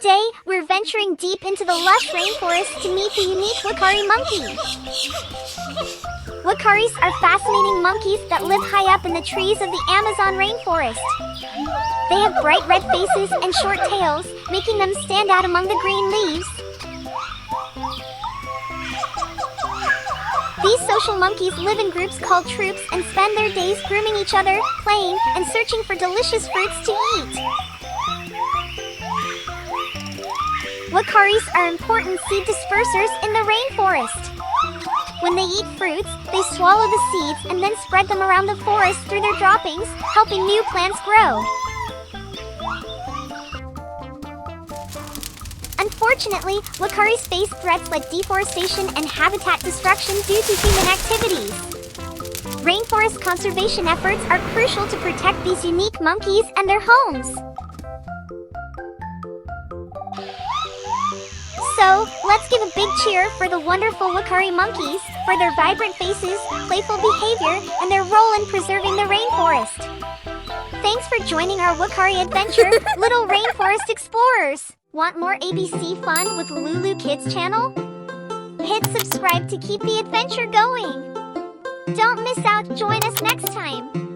Today, we're venturing deep into the lush rainforest to meet the unique Uakari monkey. Uakaris are fascinating monkeys that live high up in the trees of the Amazon rainforest. They have bright red faces and short tails, making them stand out among the green leaves. These social monkeys live in groups called troops and spend their days grooming each other, playing, and searching for delicious fruits to eat. Uakaris are important seed dispersers in the rainforest. When they eat fruits, they swallow the seeds and then spread them around the forest through their droppings, helping new plants grow. Unfortunately, Uakaris face threats like deforestation and habitat destruction due to human activities. Rainforest conservation efforts are crucial to protect these unique monkeys and their homes. So, let's give a big cheer for the wonderful Uakari monkeys, for their vibrant faces, playful behavior, and their role in preserving the rainforest. Thanks for joining our Uakari adventure, little rainforest explorers! Want more ABC fun with Lulu Kids channel? Hit subscribe to keep the adventure going! Don't miss out, join us next time!